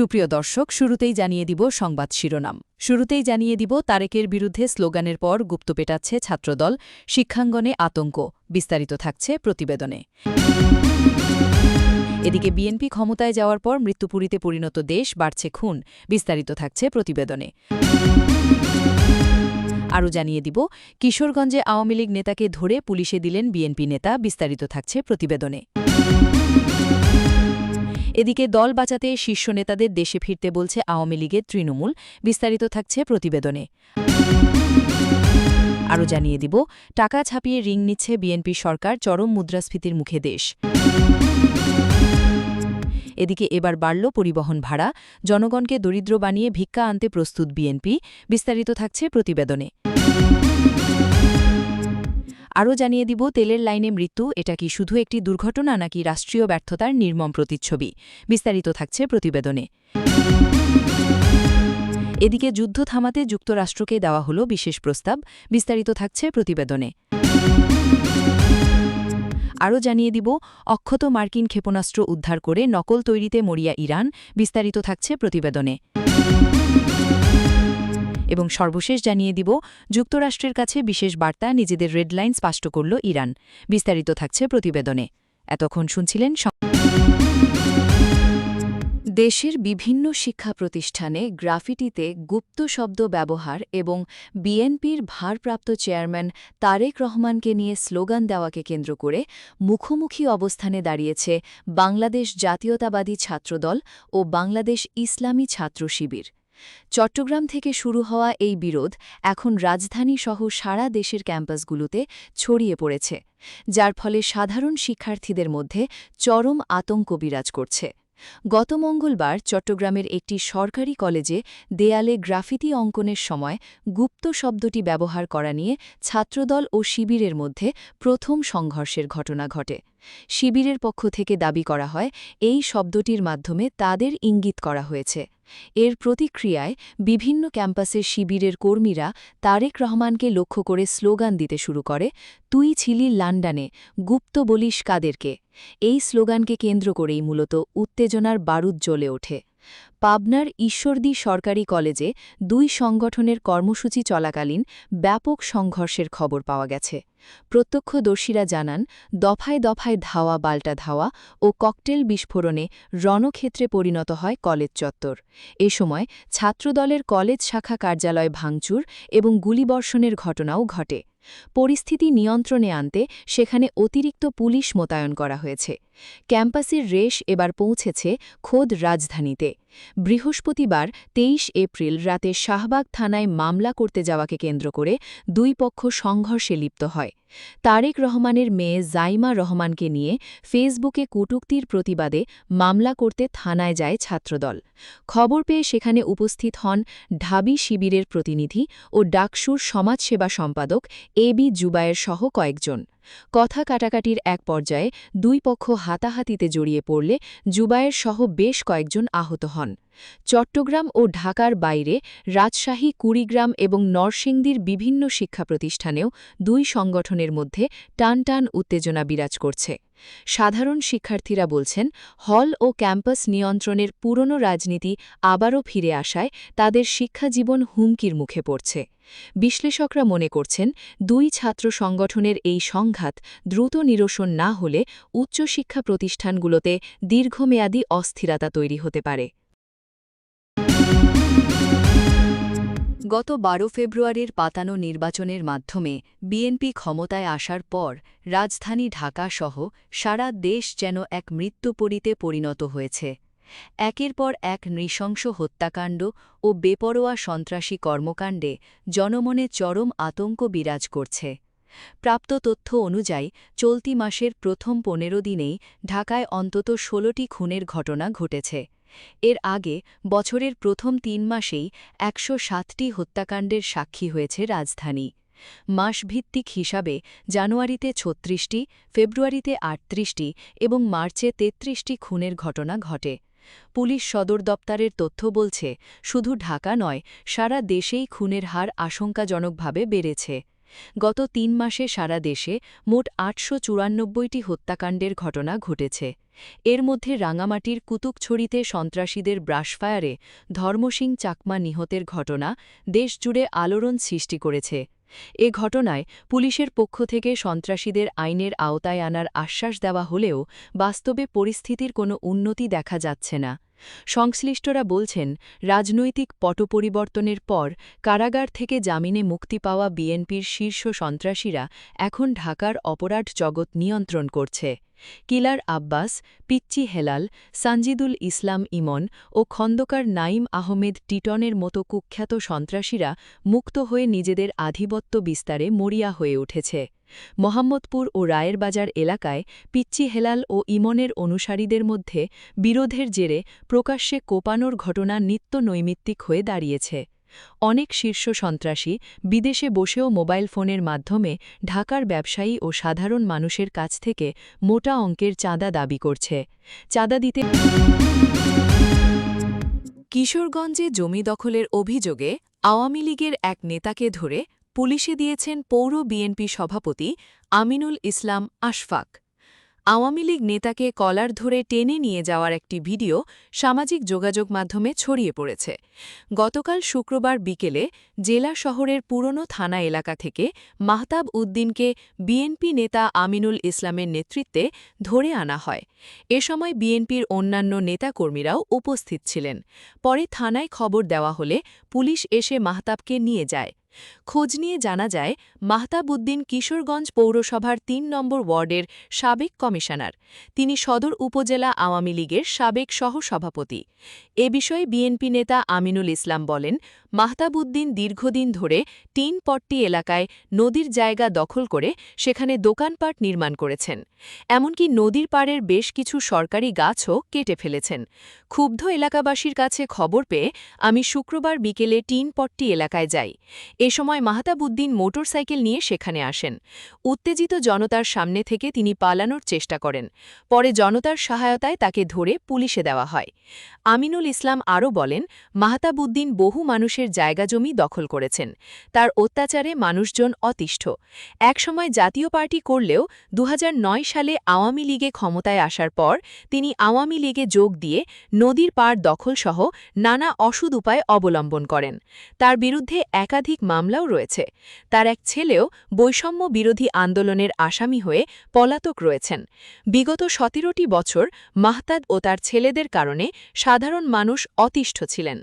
সুপ্রিয় দর্শক, শুরুতেই জানিয়ে দিব সংবাদ শিরোনাম। শুরুতেই জানিয়ে দিব তারেকের বিরুদ্ধে স্লোগানের পর গুপ্ত পেটাচ্ছে ছাত্রদল, শিক্ষাঙ্গনে আতঙ্ক। বিস্তারিত থাকছে প্রতিবেদনে। এদিকে বিএনপি ক্ষমতায় যাওয়ার পর মৃত্যুপুরীতে পরিণত দেশ, বাড়ছে খুন। বিস্তারিত থাকছে প্রতিবেদনে। আরও জানিয়ে দিব কিশোরগঞ্জে আওয়ামী লীগ নেতাকে ধরে পুলিশে দিলেন বিএনপি নেতা। বিস্তারিত থাকছে প্রতিবেদনে। এদিকে দল বাঁচাতে শীর্ষ নেতাদের দেশে ফিরতে বলছে আওয়ামী লীগের তৃণমূল। বিস্তারিত থাকছে প্রতিবেদনে। আরও জানিয়ে দিব টাকা ছাপিয়ে ঋণ নিচ্ছে বিএনপি সরকার, চরম মুদ্রাস্ফীতির মুখে দেশ। এদিকে এবার বাড়ল পরিবহন ভাড়া, জনগণকে দরিদ্র বানিয়ে ভিক্ষা আনতে প্রস্তুত বিএনপি। বিস্তারিত থাকছে প্রতিবেদনে। আরও জানিয়ে দিব তেলের লাইনে মৃত্যু, এটা কি শুধু একটি দুর্ঘটনা নাকি রাষ্ট্রীয় ব্যর্থতার নির্মম প্রতিচ্ছবি। বিস্তারিত থাকছে প্রতিবেদনে। এদিকে যুদ্ধ থামাতে যুক্তরাষ্ট্রকে দেওয়া হলো বিশেষ প্রস্তাব। বিস্তারিত থাকছে প্রতিবেদনে। আরও জানিয়ে দিব অক্ষত মার্কিন ক্ষেপণাস্ত্র উদ্ধার করে নকল তৈরিতে মরিয়া ইরান। বিস্তারিত থাকছে প্রতিবেদনে। এবং সর্বশেষ জানিয়ে দিব যুক্তরাষ্ট্রের কাছে বিশেষ বার্তা, নিজেদের রেডলাইন স্পষ্ট করল ইরান। বিস্তারিত থাকছে প্রতিবেদনে। এতক্ষণ শুনছিলেন দেশের বিভিন্ন শিক্ষা প্রতিষ্ঠানে গ্রাফিটিতে গুপ্ত শব্দ ব্যবহার এবং বিএনপির ভারপ্রাপ্ত চেয়ারম্যান তারেক রহমানকে নিয়ে স্লোগান দেওয়াকে কেন্দ্র করে মুখোমুখি অবস্থানে দাঁড়িয়েছে বাংলাদেশ জাতীয়তাবাদী ছাত্রদল ও বাংলাদেশ ইসলামী ছাত্র শিবির। চট্টগ্রাম থেকে শুরু হওয়া এই বিরোধ এখন রাজধানীসহ সারা দেশের ক্যাম্পাসগুলোতে ছড়িয়ে পড়েছে, যার ফলে সাধারণ শিক্ষার্থীদের মধ্যে চরম আতঙ্ক বিরাজ করছে। গত মঙ্গলবার চট্টগ্রামের একটি সরকারি কলেজে দেয়ালে গ্রাফিতি অঙ্কনের সময় গুপ্ত শব্দটি ব্যবহার করা নিয়ে ছাত্রদল ও শিবিরের মধ্যে প্রথম সংঘর্ষের ঘটনা ঘটে। শিবিরের পক্ষ থেকে দাবি করা হয় এই শব্দটির মাধ্যমে তাদের ইঙ্গিত করা হয়েছে। এর প্রতিক্রিয়ায় বিভিন্ন ক্যাম্পাসের শিবিরের কর্মীরা তারেক রহমানকে লক্ষ্য করে স্লোগান দিতে শুরু করে, তুই ছিলি লন্ডনে, গুপ্ত বলিস কাদেরকে। এই স্লোগানকে কেন্দ্র করেই মূলত উত্তেজনার বারুদ জ্বলে ওঠে। পাবনার ঈশ্বরদী সরকারি কলেজে দুই সংগঠনের কর্মসূচি চলাকালীন ব্যাপক সংঘর্ষের খবর পাওয়া গেছে। প্রত্যক্ষদর্শীরা জানান, দফায় দফায় ধাওয়া পাল্টা ধাওয়া ও ককটেল বিস্ফোরণে রণক্ষেত্রে পরিণত হয় কলেজ চত্বর। এ সময় ছাত্রদলের কলেজ শাখা কার্যালয় ভাঙচুর এবং গুলিবর্ষণের ঘটনাও ঘটে। পরিস্থিতি নিয়ন্ত্রণে আনতে সেখানে অতিরিক্ত পুলিশ মোতায়েন করা হয়েছে। ক্যাম্পাসের রেশ এবার পৌঁছেছে খোদ রাজধানীতে। বৃহস্পতিবার ২৩ এপ্রিল রাতে শাহবাগ থানায় মামলা করতে যাওয়াকে কেন্দ্র করে দুই পক্ষ সংঘর্ষে লিপ্ত হয়। তারেক রহমানের মেয়ে জাইমা রহমানকে নিয়ে ফেসবুকে কটূক্তির প্রতিবাদে মামলা করতে থানায় যায় ছাত্রদল। খবর পেয়ে সেখানে উপস্থিত হন ঢাবি শিবিরের প্রতিনিধি ও ডাকসুর সমাজসেবা সম্পাদক এবি জুবায়ের সহ কয়েকজন। কথা কাটাকাটির এক পর্যায়ে দুই পক্ষ হাতাহাতিতে জড়িয়ে পড়লে জুবায়ের সহ বেশ কয়েকজন আহত হন। চট্টগ্রাম ও ঢাকার বাইরে রাজশাহী, কুড়িগ্রাম এবং নরসিংদীর বিভিন্ন শিক্ষা প্রতিষ্ঠানেও দুই সংগঠনের মধ্যে টানটান উত্তেজনা বিরাজ করছে। সাধারণ শিক্ষার্থীরা বলছেন, হল ও ক্যাম্পাস নিয়ন্ত্রণের পুরনো রাজনীতি আবারও ফিরে আসায় তাদের শিক্ষাজীবন হুমকির মুখে পড়ছে। বিশ্লেষকরা মনে করছেন, দুই ছাত্র সংগঠনের এই সংঘাত দ্রুত নিরসন না হলে উচ্চশিক্ষা প্রতিষ্ঠানগুলোতে দীর্ঘমেয়াদী অস্থিরতা তৈরি হতে পারে। গত ১২ ফেব্রুয়ারির পাতানো নির্বাচনের মাধ্যমে বিএনপি ক্ষমতায় আসার পর রাজধানী ঢাকাসহ সারা দেশ যেন এক মৃত্যুপরীতে পরিণত হয়েছে। একের পর এক নৃশংস হত্যাকাণ্ড ও বেপরোয়া সন্ত্রাসী কর্মকাণ্ডে জনমনে চরম আতঙ্ক বিরাজ করছে। প্রাপ্ত তথ্য অনুযায়ী চলতি মাসের প্রথম ১৫ দিনেই ঢাকায় অন্তত ১৬টি খুনের ঘটনা ঘটেছে। এর আগে বছরের প্রথম ৩ মাসেই ১০৭টি হত্যাকাণ্ডের সাক্ষী হয়েছে রাজধানী। মাসভিত্তিক হিসাবে জানুয়ারিতে ৩৬টি, ফেব্রুয়ারিতে ৩৮টি এবং মার্চে ৩৩টি খুনের ঘটনা ঘটে। পুলিশ সদর দপ্তরের তথ্য বলছে, শুধু ঢাকা নয়, সারা দেশেই খুনের হার আশঙ্কাজনকভাবে বেড়েছে। গত ৩ মাসে সারা দেশে মোট ৮৯৪টি হত্যাকাণ্ডের ঘটনা ঘটেছে। এর মধ্যে রাঙামাটির কুতুকছড়িতে সন্ত্রাসীদের ব্রাশফায়ারে ধর্মসিং চাকমা নিহতের ঘটনা দেশজুড়ে আলোড়ন সৃষ্টি করেছে। এ ঘটনায় পুলিশের পক্ষ থেকে সন্ত্রাসীদের আইনের আওতায় আনার আশ্বাস দেওয়া হলেও বাস্তবে পরিস্থিতির কোনো উন্নতি দেখা যাচ্ছে না। সংশ্লিষ্টরা বলছেন, রাজনৈতিক পটপরিবর্তনের পর কারাগার থেকে জামিনে মুক্তি পাওয়া বিএনপির শীর্ষ সন্ত্রাসীরা এখন ঢাকার অপরাধ জগৎ নিয়ন্ত্রণ করছে। কিলার আব্বাস, পিচ্চি হেলাল, সানজিদুল ইসলাম ইমন ও খন্দকার নাইম আহমেদ টিটনের মতো কুখ্যাত সন্ত্রাসীরা মুক্ত হয়ে নিজেদের আধিপত্য বিস্তারে মরিয়া হয়ে উঠেছে। মোহাম্মদপুর ও রায়েরবাজার এলাকায় পিচ্চি হেলাল ও ইমনের অনুসারীদের মধ্যে বিরোধের জেরে প্রকাশ্যে কোপানোর ঘটনা নিত্য নৈমিত্তিক হয়ে দাঁড়িয়েছে। অনেক শীর্ষ সন্ত্রাসী বিদেশে বসেও মোবাইল ফোনের মাধ্যমে ঢাকার ব্যবসায়ী ও সাধারণ মানুষের কাছ থেকে মোটা অঙ্কের চাঁদা দাবি করছে। চাঁদা দিতে কিশোরগঞ্জে জমি দখলের অভিযোগে আওয়ামী লীগের এক নেতাকে ধরে পুলিশে দিয়েছেন পৌর বিএনপি সভাপতি আমিনুল ইসলাম আশফাক। আওয়ামী লীগ নেতাকে কলার ধরে টেনে নিয়ে যাওয়ার একটি ভিডিও সামাজিক যোগাযোগ মাধ্যমে ছড়িয়ে পড়েছে। গতকাল শুক্রবার বিকেলে জেলা শহরের পুরনো থানা এলাকা থেকে মাহতাব উদ্দিনকে বিএনপি নেতা আমিনুল ইসলামের নেতৃত্বে ধরে আনা হয়। এ সময় বিএনপির অন্যান্য নেতাকর্মীরাও উপস্থিত ছিলেন। পরে থানায় খবর দেওয়া হলে পুলিশ এসে মাহতাবকে নিয়ে যায়। খোঁজ নিয়ে জানা যায়, মাহতাব উদ্দিন কিশোরগঞ্জ পৌরসভার ৩ নম্বর ওয়ার্ডের সাবেক কমিশনার। তিনি সদর উপজেলা আওয়ামী লীগের সাবেক সহসভাপতি। এ বিষয়ে বিএনপি নেতা আমিনুল ইসলাম বলেন, মাহতাব উদ্দিন দীর্ঘদিন ধরে টিনপট্টি এলাকায় নদীর জায়গা দখল করে সেখানে দোকানপাট নির্মাণ করেছেন। এমনকি নদীর পাড়ের বেশ কিছু সরকারি গাছও কেটে ফেলেছেন। ক্ষুব্ধ এলাকাবাসীর কাছে খবর পেয়ে আমি শুক্রবার বিকেলে টিনপট্টি এলাকায় যাই। এ সময় মাহতাব উদ্দিন মোটরসাইকেল নিয়ে সেখানে আসেন। উত্তেজিত জনতার সামনে থেকে তিনি পালানোর চেষ্টা করেন। পরে জনতার সহায়তায় তাকে ধরে পুলিশে দেওয়া হয়। আমিনুল ইসলাম আরও বলেন, মাহতাব উদ্দিন বহু মানুষের জায়গাজমি দখল করেছেন। তার অত্যাচারে মানুষজন অতিষ্ঠ। একসময় জাতীয় পার্টি করলেও ২০০৯ সালে আওয়ামী লীগে ক্ষমতায় আসার পর তিনি আওয়ামী লীগে যোগ দিয়ে নদীর পাড় দখলসহ নানা অসৎ উপায় অবলম্বন করেন। তার বিরুদ্ধে একাধিক মামলাও রয়েছে। তার এক ছেলেও বৈষম্য বিরোধী আন্দোলনের আসামি হয়ে পলাতক রয়েছেন। বিগত ১৭টি বছর মাহতাব ও তার ছেলেদের কারণে সাধারণ মানুষ অতিষ্ঠ ছিলেন।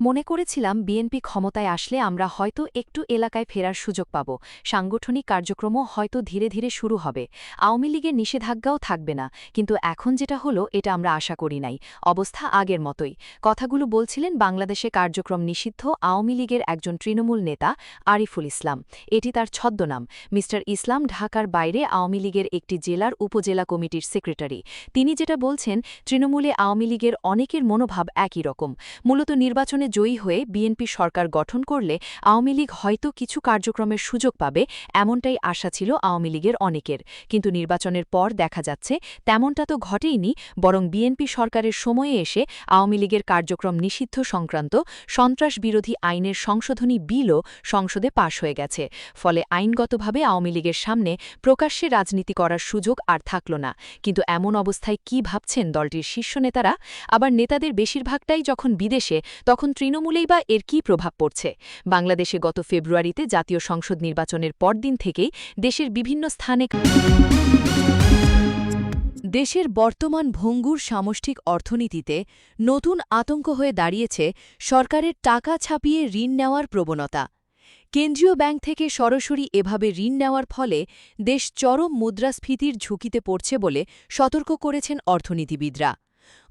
মনে করেছিলাম বিএনপি ক্ষমতায় আসলে আমরা হয়তো একটু এলাকায় ফেরার সুযোগ পাব, সাংগঠনিক কার্যক্রমও হয়তো ধীরে ধীরে শুরু হবে, আওয়ামী লীগের নিষেধাজ্ঞাও থাকবে না। কিন্তু এখন যেটা হলো এটা আমরা আশা করি নাই। অবস্থা আগের মতোই। কথাগুলো বলছিলেন বাংলাদেশে কার্যক্রম নিষিদ্ধ আওয়ামী লীগের একজন তৃণমূল নেতা আরিফুল ইসলাম। এটি তার ছদ্মনাম। মিস্টার ইসলাম ঢাকার বাইরে আওয়ামী লীগের একটি জেলার উপজেলা কমিটির সেক্রেটারি। তিনি যেটা বলছেন, তৃণমূলে আওয়ামী লীগের অনেকের মনোভাব একই রকম। মূলত নির্বাচনে জয়ী হয়ে বিএনপি সরকার গঠন করলে আওয়ামী লীগ হয়তো কিছু কার্যক্রমের সুযোগ পাবে, এমনটাই আশা ছিল আওয়ামী লীগের অনেকের। কিন্তু নির্বাচনের পর দেখা যাচ্ছে তেমনটা তো ঘটেইনি, বরং বিএনপি সরকারের সময়ে এসে আওয়ামী লীগের কার্যক্রম নিষিদ্ধ সংক্রান্ত সন্ত্রাস বিরোধী আইনের সংশোধনী বিলও সংসদে পাশ হয়ে গেছে। ফলে আইনগতভাবে আওয়ামী লীগের সামনে প্রকাশ্যে রাজনীতি করার সুযোগ আর থাকল না। কিন্তু এমন অবস্থায় কি ভাবছেন দলটির শীর্ষ নেতারা? আবার নেতাদের বেশিরভাগটাই যখন বিদেশে, তখন তৃণমূলেই বা এর কী প্রভাব পড়ছে? বাংলাদেশে গত ফেব্রুয়ারিতে জাতীয় সংসদ নির্বাচনের পরদিন থেকেই দেশের বিভিন্ন স্থানে দেশের বর্তমান ভঙ্গুর সামষ্টিক অর্থনীতিতে নতুন আতঙ্ক হয়ে দাঁড়িয়েছে সরকারের টাকা ছাপিয়ে ঋণ নেওয়ার প্রবণতা। কেন্দ্রীয় ব্যাংক থেকে সরাসরি এভাবে ঋণ নেওয়ার ফলে দেশ চরম মুদ্রাস্ফীতির ঝুঁকিতে পড়ছে বলে সতর্ক করেছেন অর্থনীতিবিদরা।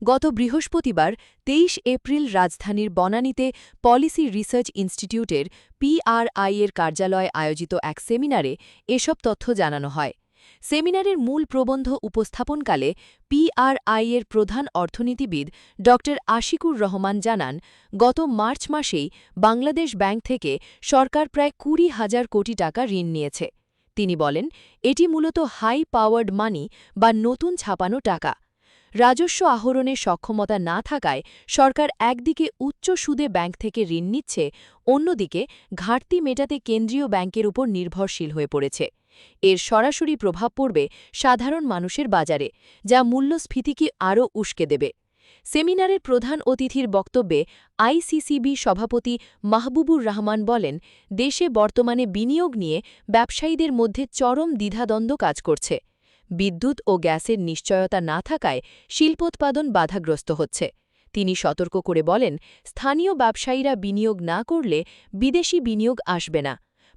গত বৃহস্পতিবার ২৩ এপ্রিল রাজধানীর বনানীতে পলিসি রিসার্চ ইনস্টিটিউটের পিআরআই-এর কার্যালয়ে আয়োজিত এক সেমিনারে এসব তথ্য জানানো হয়। সেমিনারের মূল প্রবন্ধ উপস্থাপনকালে পিআরআই-এর প্রধান অর্থনীতিবিদ ড আশিকুর রহমান জানান, গত মার্চ মাসেই বাংলাদেশ ব্যাংক থেকে সরকার প্রায় ২০,০০০ কোটি টাকা ঋণ নিয়েছে। তিনি বলেন, এটি মূলত হাই পাওয়ার্ড মানি বা নতুন ছাপানো টাকা। রাজস্ব আহরণের সক্ষমতা না থাকায় সরকার একদিকে উচ্চ সুদে ব্যাংক থেকে ঋণ নিচ্ছে, অন্যদিকে ঘাটতি মেটাতে কেন্দ্রীয় ব্যাংকের উপর নির্ভরশীল হয়ে পড়েছে। এর সরাসরি প্রভাব পড়বে সাধারণ মানুষের বাজারে, যা মূল্যস্ফীতিকে আরও উস্কে দেবে। সেমিনারের প্রধান অতিথির বক্তব্যে আইসিসিবি সভাপতি মাহবুবুর রহমান বলেন, দেশে বর্তমানে বিনিয়োগ নিয়ে ব্যবসায়ীদের মধ্যে চরম দ্বিধাদ্বন্দ্ব কাজ করছে। বিদ্যুৎ ও গ্যাসের নিশ্চয়তা না থাকায় শিল্পোৎপাদন বাধাগ্রস্ত হচ্ছে। তিনি সতর্ক করে বলেন, স্থানীয় ব্যবসায়ীরা বিনিয়োগ না করলে বিদেশি বিনিয়োগ আসবে না।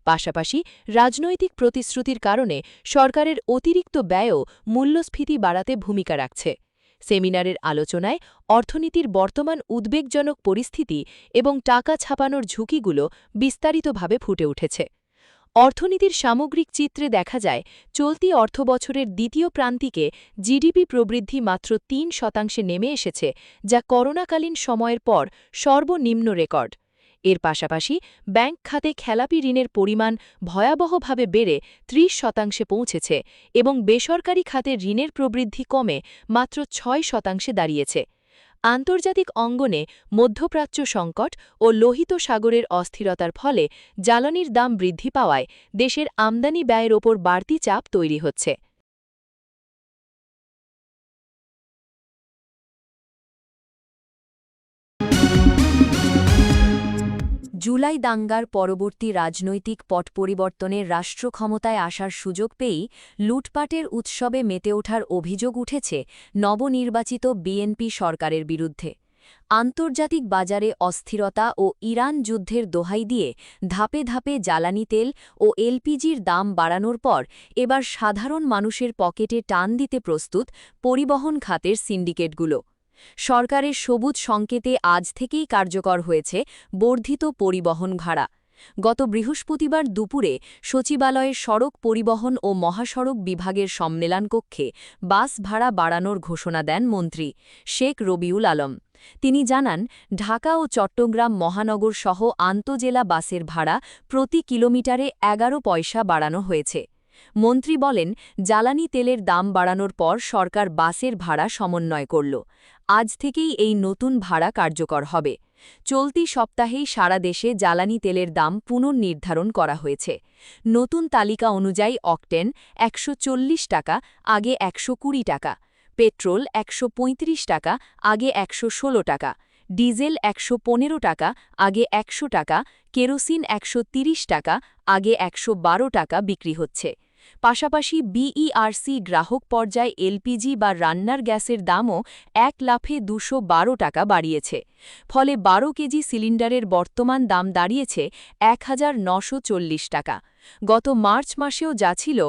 পাশাপাশি রাজনৈতিক প্রতিশ্রুতির কারণে সরকারের অতিরিক্ত ব্যয়ও মূল্যস্ফীতি বাড়াতে ভূমিকা রাখছে। সেমিনারের আলোচনায় অর্থনীতির বর্তমান উদ্বেগজনক পরিস্থিতি এবং টাকা ছাপানোর ঝুঁকিগুলো বিস্তারিতভাবে ফুটে উঠেছে। অর্থনীতির সামগ্রিক চিত্রে দেখা যায়, চলতি অর্থবছরের দ্বিতীয় প্রান্তিকে জিডিপি প্রবৃদ্ধি মাত্র ৩% নেমে এসেছে, যা করোনাকালীন সময়ের পর সর্বনিম্ন রেকর্ড। এর পাশাপাশি ব্যাংক খাতে খেলাপি ঋণের পরিমাণ ভয়াবহভাবে বেড়ে ৩০% পৌঁছেছে এবং বেসরকারি খাতে ঋণের প্রবৃদ্ধি কমে মাত্র ৬% দাঁড়িয়েছে। আন্তর্জাতিক অঙ্গনে মধ্যপ্রাচ্য সংকট ও লোহিত সাগরের অস্থিরতার ফলে জ্বালানির দাম বৃদ্ধি পাওয়ায় দেশের আমদানি ব্যয়ের ওপর বাড়তি চাপ তৈরি হচ্ছে। জুলাই দাঙ্গার পরবর্তী রাজনৈতিক পট পরিবর্তনের রাষ্ট্র ক্ষমতায় আসার সুযোগ পেয়েই লুটপাটের উৎসবে মেতে ওঠার অভিযোগ উঠেছে নবনির্বাচিত বিএনপি সরকারের বিরুদ্ধে। আন্তর্জাতিক বাজারে অস্থিরতা ও ইরান যুদ্ধের দোহাই দিয়ে ধাপে ধাপে জ্বালানি তেল ও এলপিজির দাম বাড়ানোর পর এবার সাধারণ মানুষের পকেটে টান দিতে প্রস্তুত পরিবহন খাতের সিন্ডিকেটগুলো। সরকারের সবুজ সংকেতে আজ থেকেই কার্যকর হয়েছে বর্ধিত পরিবহন ভাড়া। গত বৃহস্পতিবার দুপুরে সচিবালয়ের সড়ক পরিবহন ও মহাসড়ক বিভাগের সম্মেলন কক্ষে বাস ভাড়া বাড়ানোর ঘোষণা দেন মন্ত্রী শেখ রবিউল আলম। তিনি জানান, ঢাকা ও চট্টগ্রাম মহানগর সহ আন্তজেলা বাসের ভাড়া প্রতি কিলোমিটারে ১১ পয়সা বাড়ানো হয়েছে। মন্ত্রী বলেন, জ্বালানি তেলের দাম বাড়ানোর পর সরকার বাসের ভাড়া সমন্বয় করল। আজ থেকেই এই নতুন ভাড়া কার্যকর হবে। চলতি সপ্তাহেই সারা দেশে জ্বালানি তেলের দাম পুনর্নির্ধারণ করা হয়েছে। নতুন তালিকা অনুযায়ী অকটেন ১৪০ টাকা, আগে ১২০ টাকা, পেট্রোল ১৩৫ টাকা, আগে ১১৬ টাকা, ডিজেল ১১৫ টাকা, আগে ১০০ টাকা, কেরোসিন ১৩০ টাকা, আগে ১১২ টাকা বিক্রি হচ্ছে। পাশাপাশি বিইআরসি গ্রাহক পর্যায়ে এলপিজি বা রান্নার গ্যাসের দামও ১ লাফে ২১২ টাকা বাড়িয়েছে। ফলে ১২ কেজি সিলিন্ডারের বর্তমান দাম দাঁড়িয়েছে ১,৯৪০ টাকা। গত মার্চ মাসেও যা ছিল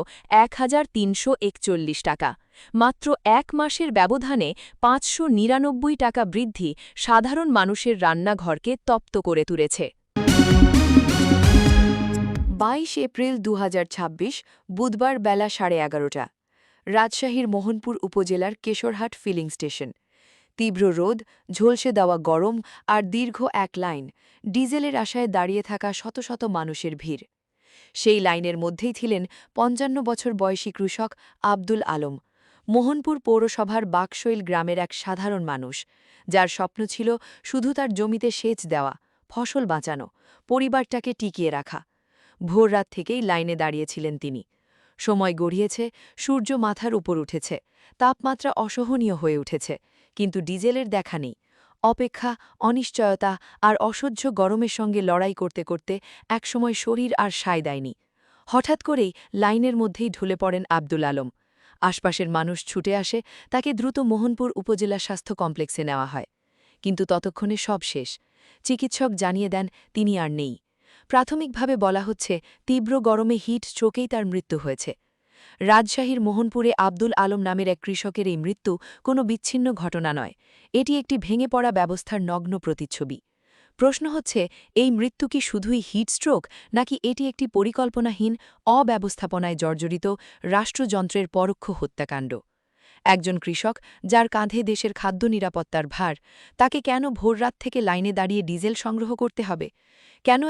১,৩৪১ টাকা। মাত্র এক মাসের ব্যবধানে ৫৯৯ টাকা বৃদ্ধি সাধারণ মানুষের রান্নাঘরকে তপ্ত করে তুলেছে। ২২ এপ্রিল ২০২৬ বুধবার বেলা ১১:৩০। রাজশাহীর মোহনপুর উপজেলার কেশরহাট ফিলিং স্টেশন। তীব্র রোদ, ঝলসে দেওয়া গরম আর দীর্ঘ এক লাইন, ডিজেলের আশায় দাঁড়িয়ে থাকা শত শত মানুষের ভিড়। সেই লাইনের মধ্যেই ছিলেন ৫৫ বছর বয়সী কৃষক আব্দুল আলম, মোহনপুর পৌরসভার বাকশৈল গ্রামের এক সাধারণ মানুষ, যার স্বপ্ন ছিল শুধু তার জমিতে সেচ দেওয়া, ফসল বাঁচানো, পরিবারটাকে টিকিয়ে রাখা। ভোররাত থেকেই লাইনে দাঁড়িয়েছিলেন তিনি। সময় গড়িয়েছে, সূর্য মাথার উপর উঠেছে, তাপমাত্রা অসহনীয় হয়ে উঠেছে, কিন্তু ডিজেলের দেখা নেই। অপেক্ষা, অনিশ্চয়তা আর অসহ্য গরমের সঙ্গে লড়াই করতে করতে একসময় শরীর আর সায় দেয়নি। হঠাৎ করেই লাইনের মধ্যেই ঢলে পড়েন আব্দুল আলম। আশপাশের মানুষ ছুটে আসে, তাকে দ্রুত মোহনপুর উপজেলা স্বাস্থ্য কমপ্লেক্সে নেওয়া হয়। কিন্তু ততক্ষণে সব শেষ। চিকিৎসক জানিয়ে দেন তিনি আর নেই। প্রাথমিকভাবে বলা হচ্ছে তীব্র গরমে হিট স্ট্রোকেই তার মৃত্যু হয়েছে। রাজশাহীর মোহনপুরে আব্দুল আলম নামের এক কৃষকের এই মৃত্যু কোনো বিচ্ছিন্ন ঘটনা নয়, এটি একটি ভেঙে পড়া ব্যবস্থার নগ্ন প্রতিচ্ছবি। প্রশ্ন হচ্ছে, এই মৃত্যু কি শুধুই হিট স্ট্রোক, নাকি এটি একটি পরিকল্পনাহীন, অব্যবস্থাপনায় জর্জরিত রাষ্ট্রযন্ত্রের পরোক্ষ হত্যাকাণ্ড? একজন কৃষক, যার কাঁধে দেশের খাদ্য নিরাপত্তার ভার, তাকে কেন ভোররাত থেকে লাইনে দাঁড়িয়ে ডিজেল সংগ্রহ করতে হবে? কেন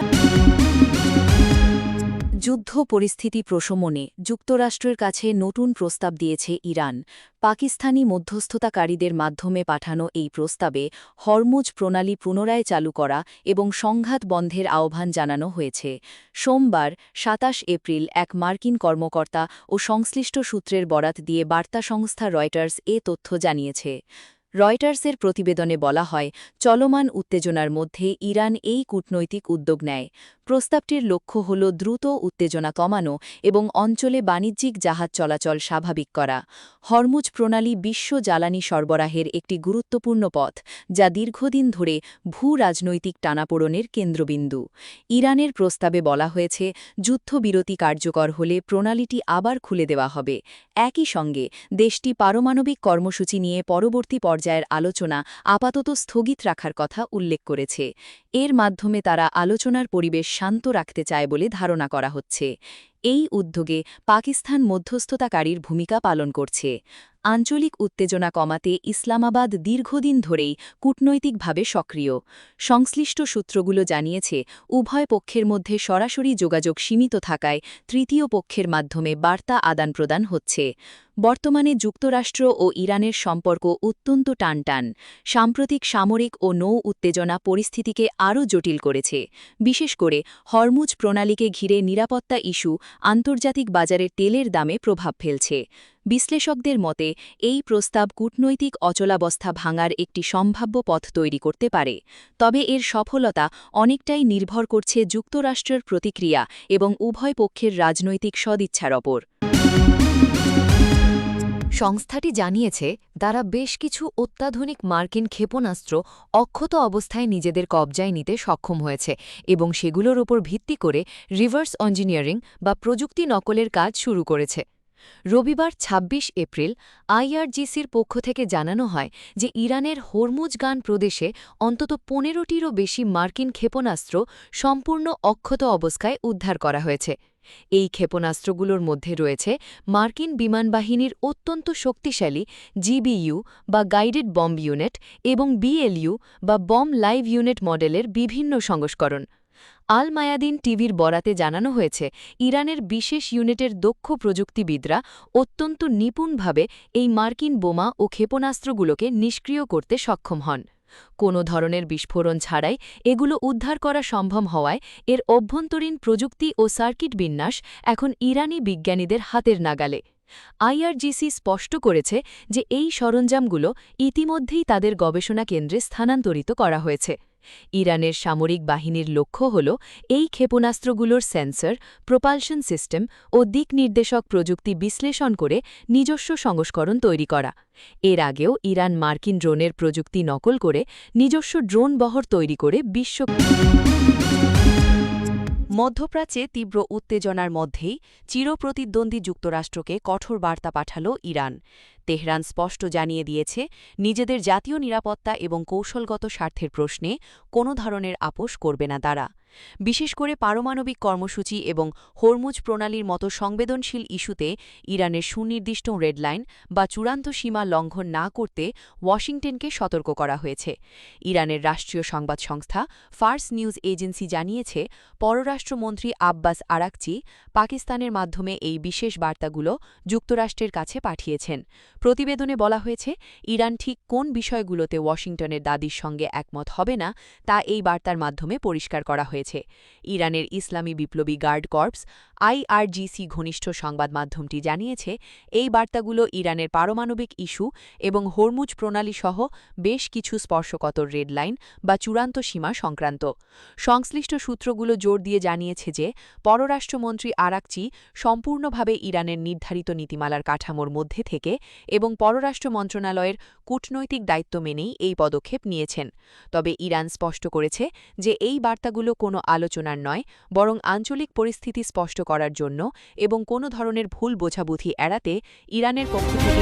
যুদ্ধ পরিস্থিতি প্রশমনে যুক্তরাষ্ট্রের কাছে নতুন প্রস্তাব দিয়েছে ইরান। পাকিস্তানি মধ্যস্থতাকারীদের মাধ্যমে পাঠানো এই প্রস্তাবে হরমুজ প্রণালী পুনরায় চালু করা এবং সংঘাত বন্ধের আহ্বান জানানো হয়েছে। সোমবার ২৭ এপ্রিল এক মার্কিন কর্মকর্তা ও সংশ্লিষ্ট সূত্রের বরাত দিয়ে বার্তা সংস্থা রয়টার্স এ তথ্য জানিয়েছে। রয়টার্সের প্রতিবেদনে বলা হয়, চলমান উত্তেজনার মধ্যে ইরান এই কূটনৈতিক উদ্যোগ নেয়। প্রস্তাবটির লক্ষ্য হল দ্রুত উত্তেজনা কমানো এবং অঞ্চলে বাণিজ্যিক জাহাজ চলাচল স্বাভাবিক করা। হরমুজ প্রণালী বিশ্ব জ্বালানি সরবরাহের একটি গুরুত্বপূর্ণ পথ, যা দীর্ঘদিন ধরে ভূ-রাজনৈতিক টানাপোড়েনের কেন্দ্রবিন্দু। ইরানের প্রস্তাবে বলা হয়েছে, যুদ্ধবিরতি কার্যকর হলে প্রণালীটি আবার খুলে দেওয়া হবে। একই সঙ্গে দেশটি পারমাণবিক কর্মসূচি নিয়ে পরবর্তী পর্যায়ের আলোচনা আপাতত স্থগিত রাখার কথা উল্লেখ করেছে। এর মাধ্যমে তারা আলোচনার পরিবেশ শান্ত রাখতে চায় বলে ধারণা করা হচ্ছে। এই উদ্যোগে পাকিস্তান মধ্যস্থতাকারীর ভূমিকা পালন করছে। আঞ্চলিক উত্তেজনা কমাতে ইসলামাবাদ দীর্ঘদিন ধরেই কূটনৈতিকভাবে সক্রিয়। সংশ্লিষ্ট সূত্রগুলো জানিয়েছে, উভয় পক্ষের মধ্যে সরাসরি যোগাযোগ সীমিত থাকায় তৃতীয় পক্ষের মাধ্যমে বার্তা আদান-প্রদান হচ্ছে। বর্তমানে যুক্তরাষ্ট্র ও ইরানের সম্পর্ক অত্যন্ত টানটান। সাম্প্রতিক সামরিক ও নৌ উত্তেজনা পরিস্থিতিকে আরও জটিল করেছে। বিশেষ করে হরমুজ প্রণালীকে ঘিরে নিরাপত্তা ইস্যু আন্তর্জাতিক বাজারের তেলের দামে প্রভাব ফেলছে। বিশ্লেষকদের মতে, এই প্রস্তাব কূটনৈতিক অচলাবস্থা ভাঙার একটি সম্ভাব্য পথ তৈরি করতে পারে। তবে এর সফলতা অনেকটাই নির্ভর করছে যুক্তরাষ্ট্রের প্রতিক্রিয়া এবং উভয় পক্ষের রাজনৈতিক সদিচ্ছার ওপর। সংস্থাটি জানিয়েছে, তারা বেশ কিছু অত্যাধুনিক মার্কিন ক্ষেপণাস্ত্র অক্ষত অবস্থায় নিজেদের কবজায় নিতে সক্ষম হয়েছে এবং সেগুলোর ওপর ভিত্তি করে রিভার্স ইঞ্জিনিয়ারিং বা প্রযুক্তি নকলের কাজ শুরু করেছে। রবিবার ২৬ এপ্রিল আইআরজিসির পক্ষ থেকে জানানো হয় যে ইরানের হরমুজগান প্রদেশে অন্তত ১৫টিরও বেশি মার্কিন ক্ষেপণাস্ত্র সম্পূর্ণ অক্ষত অবস্থায় উদ্ধার করা হয়েছে। এই ক্ষেপণাস্ত্রগুলোর মধ্যে রয়েছে মার্কিন বিমানবাহিনীর অত্যন্ত শক্তিশালী জিবিইউ বা গাইডেড বম্ব ইউনিট এবং বিএলইউ বা বম্ব লাইভ ইউনিট মডেলের বিভিন্ন সংস্করণ। আল মায়াদিন টিভির বরাতে জানানো হয়েছে, ইরানের বিশেষ ইউনিটের দক্ষ প্রযুক্তিবিদরা অত্যন্ত নিপুণভাবে এই মার্কিন বোমা ও ক্ষেপণাস্ত্রগুলোকে নিষ্ক্রিয় করতে সক্ষম হন। কোনো ধরনের বিস্ফোরণ ছাড়াই এগুলো উদ্ধার করা সম্ভব হওয়ায় এর অভ্যন্তরীণ প্রযুক্তি ও সার্কিট বিন্যাস এখন ইরানি বিজ্ঞানীদের হাতের নাগালে। আইআরজিসি স্পষ্ট করেছে যে এই সরঞ্জামগুলো ইতিমধ্যেই তাদের গবেষণা কেন্দ্রে স্থানান্তরিত করা হয়েছে। ইরানের সামরিক বাহিনীর লক্ষ্য হল এই ক্ষেপণাস্ত্রগুলোর সেন্সর, প্রপালশন সিস্টেম ও দিক নির্দেশক প্রযুক্তি বিশ্লেষণ করে নিজস্ব সংস্করণ তৈরি করা। এর আগেও ইরান মার্কিন ড্রোনের প্রযুক্তি নকল করে নিজস্ব ড্রোন বহর তৈরি করে বিশ্ব। মধ্যপ্রাচ্যে তীব্র উত্তেজনার মধ্যেই চিরপ্রতিদ্বন্দ্বী যুক্তরাষ্ট্রকে কঠোর বার্তা পাঠাল ইরান। তেহরান স্পষ্ট জানিয়ে দিয়েছে, নিজেদের জাতীয় নিরাপত্তা এবং কৌশলগত স্বার্থের প্রশ্নে কোনো ধরনের আপোস করবে না তারা। বিশেষ করে পারমাণবিক কর্মসূচি এবং হরমুজ প্রণালীর মতো সংবেদনশীল ইস্যুতে ইরানের সুনির্দিষ্ট রেডলাইন বা চূড়ান্ত সীমা লঙ্ঘন না করতে ওয়াশিংটনকে সতর্ক করা হয়েছে। ইরানের রাষ্ট্রীয় সংবাদ সংস্থা ফার্স নিউজ এজেন্সি জানিয়েছে, পররাষ্ট্রমন্ত্রী আব্বাস আরাকচি পাকিস্তানের মাধ্যমে এই বিশেষ বার্তাগুলো যুক্তরাষ্ট্রের কাছে পাঠিয়েছেন। প্রতিবেদনে বলা হয়েছে, ইরান ঠিক কোন বিষয়গুলোতে ওয়াশিংটনের দাবির সঙ্গে একমত হবে না তা এই বার্তার মাধ্যমে পরিষ্কার করা হয়েছে। ইরানের ইসলামী বিপ্লবী গার্ড কর্পস আইআরজিসি ঘনিষ্ঠ সংবাদ মাধ্যমটি জানিয়েছে, এই বার্তাগুলো ইরানের পারমাণবিক ইস্যু এবং হরমুজ প্রণালী সহ বেশ কিছু স্পর্শকাতর রেডলাইন বা চূড়ান্ত সীমা সংক্রান্ত। সংশ্লিষ্ট সূত্রগুলো জোর দিয়ে জানিয়েছে যে পররাষ্ট্রমন্ত্রী আরাকচি সম্পূর্ণভাবে ইরানের নির্ধারিত নীতিমালার কাঠামোর মধ্যে থেকে এবং পররাষ্ট্র মন্ত্রণালয়ের কূটনৈতিক দায়িত্ব মেনেই এই পদক্ষেপ নিয়েছেন। তবে ইরান স্পষ্ট করেছে যে এই বার্তাগুলো কোনো আলোচনার নয়, বরং আঞ্চলিক পরিস্থিতি স্পষ্ট করার জন্য এবং কোনো ধরনের ভুল বোঝাবুঝি এড়াতে ইরানের পক্ষ থেকে